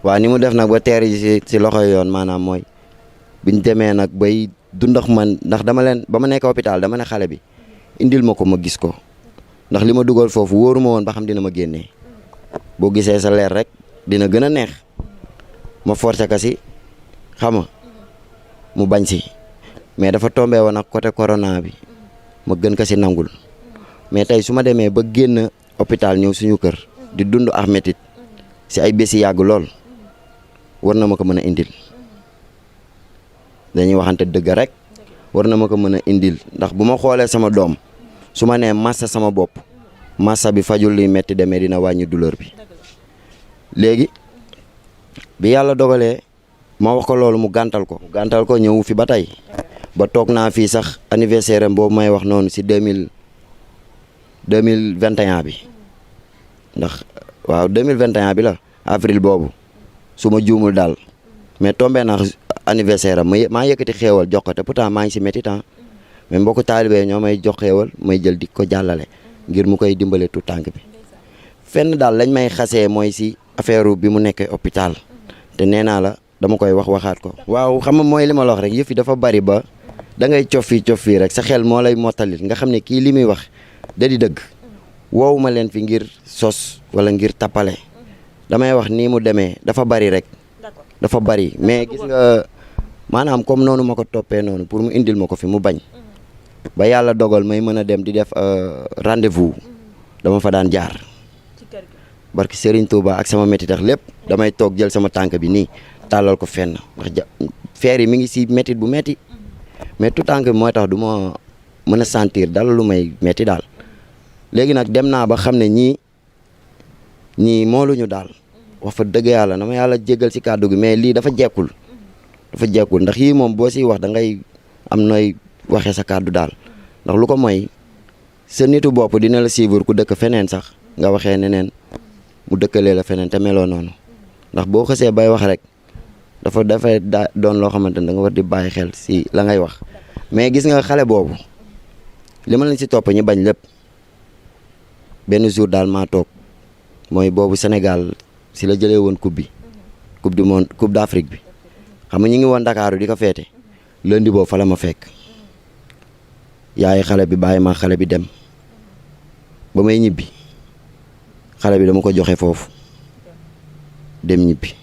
waaw ni mu def nag ba teer yi si loxo yoon maanaam mooy biñ demee nag bay dundax man ndax dama leen ba ma nekk hôpital dama ne xale bi indil ma ko ma gis ko ndax li ma dugal foofu wóoruma woon ba xam dina ma génnee boo gisee sa leer rek dina gën a neex ma forcé ka si xam nga mu bañ si mais dafa tombé woon ak côté corona bi ma gën ko si nangul mais tey su ma demee ba génn hôpital ñëw suñu kër di dund ak métit si ay bési yàgg lool war na ma ko mën a indil dañuy waxante dëgg rek war na ma ko mën a indil ndax bu ma xoolee sama doom su ma nee massa sama bopp massa bi fajul li metti demee dina wàññi douleur bi léegi bi yàlla dogalee ma wax ko loolu mu gàntal ko ñëw fi ba tey ba toog naa fii sax anniversaire am boobu may wax noonu si 2021 bi ndax waaw 2021 bi la avril boobu su ma juumul daal mais tombé naa anniversaire am maa yëkkati xéewal jox ko te pourtant maa ngi si métti temps mais mbokku taalibe ñoo may jox xéewal may jël di ko jàllale ngir mu koy dimbale tout tànk bi fenn daal lañ may xasee mooy si affaire bi mu nekkee hôpital te nee naa la dama koy waxaat ko. waaw xam nga mooy li ma la wax rek yëf yi dafa bari ba da ngay cof fii rek sa xel moo lay mottalit nga xam ne kii li muy wax da di dëgg woowu ma leen fi ngir sos wala ngir tappale damay wax nii mu demee dafa bari rek dafa bari mais gis nga maanaam comme noonu ma ko toppee noonu pour mu indil ma ko fi mu bañ ba yàlla dogal may mën a dem di def rendez-vous dama fa daan jaar barki Serigne Touba ak sama métti tax lépp damay toog jël sama tànk bi nii tàllal ko fenn ndax feer yi mi ngi si métit bu métti mais tout tànk bi mooy tax du ma mën a sentir dal lu may métti daal léegi nag dem naa ba xam ne ñii mooluñu daal wax fa dëgg yàlla na ma yàlla jéggal si kàddu gi mais lii dafa jekkul ndax yii moom boo siy wax da ngay am nooy waxee sa kàddu daal ndax lu ko mooy sa nitu bopp dina la suivre ku dëkk feneen sax nga waxee neneen mu dëkkalee la feneen te meloo noonu ndax boo xësee bay wax rek dafay doon loo xamante ne da nga war di bàyyi xel si la ngay wax mais gis nga xale boobu li ma leen si topp ñu bañ lépp benn jour daal maa toog mooy boobu Sénégal si la jëlee woon coupe du monde coupe d'Afrique bi xam nga ñu ngi woon Dakar di ko feete lundi boobu fa la ma fekk yaay xale bi bàyyi ma xale bi dem ba may ñibbi xale bi dama ko joxe foofu dem ñibbi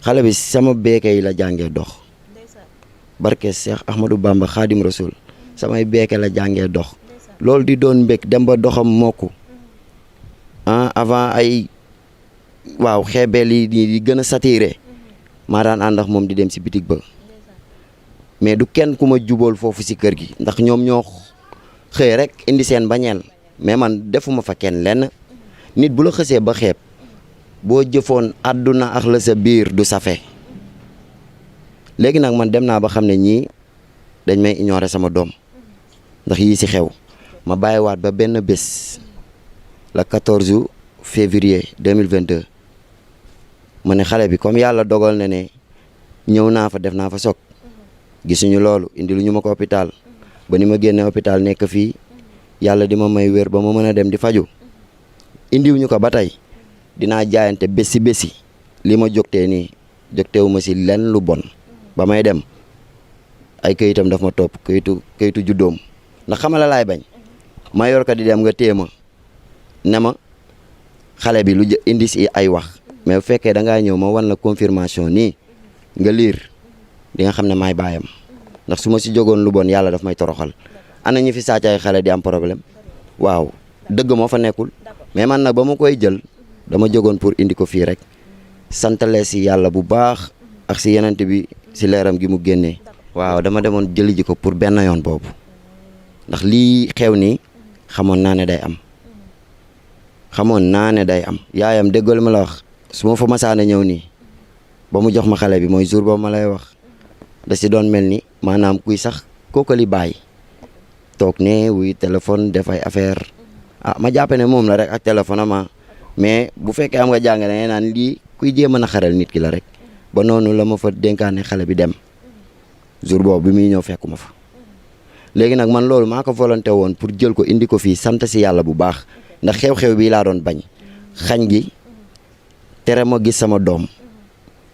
xale bi sama beeke yi la jàngee dox barke Cheikh Ahmadou Bamba Khadim Rasoul samay beeke la jàngee dox loolu di doon mbég dem ba doxam mokku avant ay waaw xeebeel yi di gën a saturé maa daan ànd ak moom di dem si bitig ba mais du kenn ku ma jubóol foofu si kër gi ndax ñoom ñoo xëy rek indi seen bañeel mais man defuma fa kenn lenn nit bu la xësee ba xeeb boo jëfoon àdduna ak la sa biir du safe léegi nag man dem naa ba xam ne ñii dañ may ignorer sama doom ndax yii si xew ma bàyyiwaat ba benn bés le 14 février 2022 ma ne xale bi comme yàlla dogal na ne ñëw naa fa def naa fa soog gisuñu loolu indi lu ñu ma ko hôpital ba ni ma génne hôpital nekk fii yàlla di ma may wér ba ma mën a dem di faju indiwuñu ko ba tey dinaa jaayante bési li ma jógtee nii jógteewu ma si lenn lu bon ba may dem ay këyitam daf ma topp këyitu juddoom ndax xamala laay bañ ma yor ko di dem nga téema ne ma xale bi lu indi si ay wax mais bu fekkee da ngaa ñëw ma wan la confirmation nii nga liir di nga xam ne maay baayam ndax su ma si jógoon lu bon yàlla daf may toroxal ana ñu fi sàcc ay xale di am problème waaw dëgg moo fa nekkul mais man nag ba ma koy jël dama jógoon pour indi ko fii rek santale si yàlla bu baax ak si yenent bi si leeram gi mu génnee waaw dama demoon jëli ji ko pour benn yoon boobu ndax lii xew nii xamoon naa ne day am yaayam déggal ma la wax su ma fa masaana ñëw nii ba mu jox ma xale bi mooy jour boobu ma lay wax da si doon mel ni maanaam kuy sax kookali bàyyi toog ne wuy téléphone def ay affaire ma jàppe ne moom la rek ak téléphone ama mais bu fekkee am nga jàng ne naan lii kuy jéem a naxaral nit ki la rek ba noonu la ma fa dénkaane xale bi dem jour boobu bi muy ñëw fekkuma fa léegi nag man loolu maa ko volonté woon pour jël ko indi ko fii sant si yàlla bu baax ndax xew-xew bii laa doon bañ xañ gi tere ma gis sama doom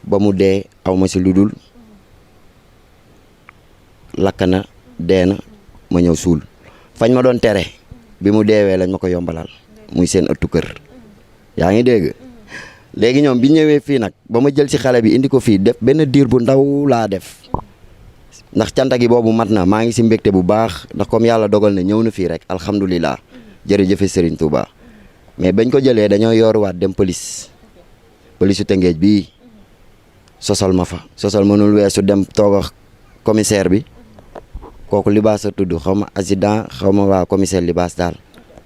ba mu dee aw ma si lu dul lakk na dee na ma ñëw suul fañ ma doon tere bi mu deewee lañ ma ko yombalal muy seen ëttu kër yaa ngi dégg léegi ñoom bi ñëwee fii nag ba ma jël si xale bi indi ko fii def benn diir bu ndaw laa def ndax canta gi boobu mat na maa ngi si mbégte bu baax ndax comme yàlla dogal na ñëw na fii rek alhamdulilah jërëjëfe Serigne Touba mais bañ ko jëlee dañoo yooruwaat dem police su Tëngéej bii sosal ma fa sosal mënul weesu dem toog ak commissaire bi kooku libaas a tudd xaw ma accident xaw ma waa commissaire libaas daal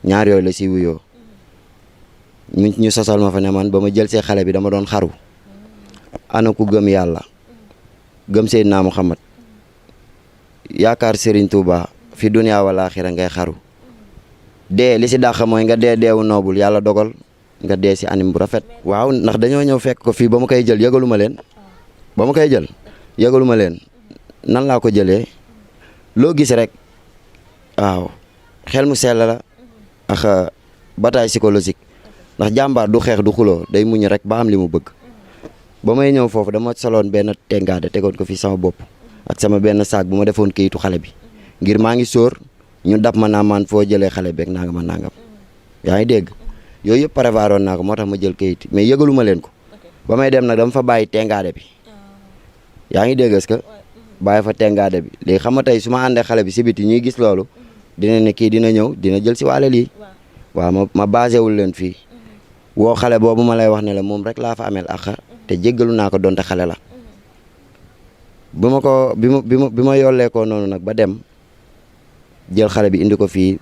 ñaar yooyu la si wuyoo ñu sosal ma fa ne man ba ma jël see xale bi dama doon xaru ana ku gëm yàlla gëm Seydina Muhammad yaakaar Serigne Touba fi dunya wala axira ngay xaru dee li si dàq mooy nga dee deewu noobul yàlla dogal nga dee si anim bu rafet. waaw ndax dañoo ñëw fekk ko fii ba ma koy jël yëgalu ma leen ba ma koy jël yëgalu ma leen nan laa ko jëlee loo gis rek waaw xel mu sell la ak bataille psychologique ndax jàmbaar du xeex du xuloo day muñ rek ba am li mu bëgg ba may ñëw foofu dama soloon benn tengaade tegoon ko fii sama bopp ak sama benn saak bu ma defoon kayitu xale bi ngir maa ngi sóor ñu dab ma naa man foo jëlee xale beeg nangam ak nangam yaa ngi dégg yooyu yëpp prévaroon naa ko moo tax ma jël kayit mais yëgalu ma leen ko ba may dem nag dama fa bàyyi tengaade bi yaa ngi dégg est-ce que bàyyi fa tengaade bi léegi xam nga tey su ma àndee xale bi si biti ñuy gis loolu dina ne kii dina ñëw dina jël si waale lii waaw ma basé wul leen fii woo xale boobu ma lay wax ne la moom rek laa fa ameel àq te jéggalu naa ko donte xale la bi ma yollee ko noonu nag ba dem jël xale bi indi ko fii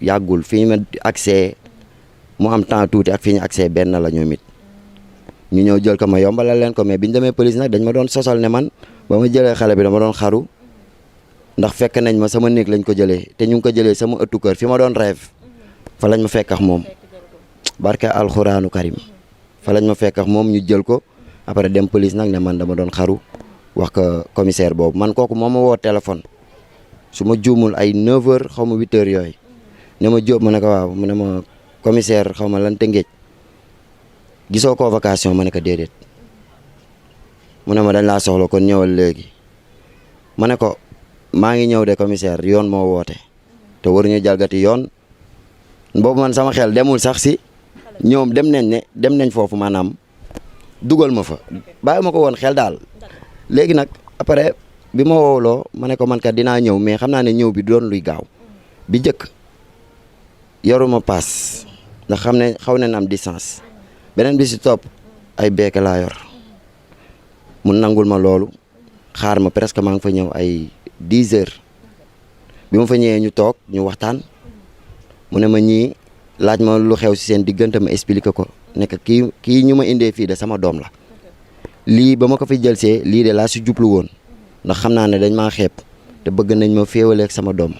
yàggul fii ma accès mu am temps tuuti ak fii ñu accès benn la ñoom it ñu ñëw jël ko ma yombalal leen ko mais biñu demee police nag dañ ma doon sosal ne man ba ma jëlee xale bi dama doon xaru ndax fekk nañ ma sama néeg lañ ko jëlee te ñu ngi ko jëlee sama ëttu kër fi ma doon rêve fa lañ ma fekk ak moom barke alxuraanu karim fa lañ ma fekk ak moom ñu jël ko après dem police nag ne man dama doon xaru wax ko commissaire boobu man kooku moo ma woo téléphone su ma juumul ay 9h xaw ma 8h yooyu ne ma Diop ma ne ko waaw mu ne ma commissaire xaw ma lan Tëngéej gisoo convocation ma ne ko déedéet mu ne ma dañ laa soxla kon ñëwal léegi ma ne ko maa ngi ñëw de commissaire yoon moo woote te waruñu jalgati yoon boobu man sama xel demul sax si ñoom dem nañ foofu maanaam dugal ma fa bàyyi ma ko woon xel daal léegi nag après bi ma woowloo ma ne ko man kat dinaa ñëw mais xam naa ne ñëw bi doon luy gaaw bi njëkk yoruma paas ndax xam ne xaw nañ am distance beneen bi si topp ay beeke laa yor mu nangul ma loolu xaar ma presque maa ngi fa ñëw ay 10h bi ma fa ñëwee ñu toog ñu waxtaan mu ne ma ñii laaj ma lu xew si seen diggante ma expliqué ko ne que kii ñu ma indee fii de sama doom la lii ba ma ko fi jëlsee lii de laa si jublu woon ndax xam naa ne dañ maa xeeb te bëgg nañ ma féewaleeg sama doom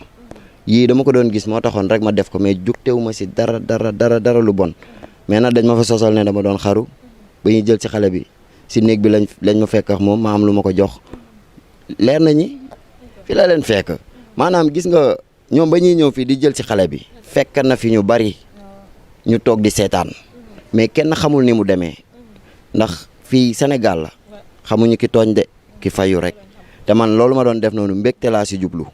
yii dama ko doon gis moo taxoon rek ma def ko mais jugtewu ma si dara lu bon mais nag dañ ma fa sosal ne dama doon xaru ba ñuy jël si xale bi si néeg bi lañ ma fekk ak moom ma am lu ma ko jox leer na ñi fi la leen fekk maanaam gis nga ñoom ba ñuy ñëw fii di jël si xale bi fekk na fi ñu bari ñu toog di seetaan mais kenn xamul ni mu demee ndax fii Sénégal la xamuñu ki tooñ de ki fayu rek te man loolu ma doon def noonu mbégte laa si jublu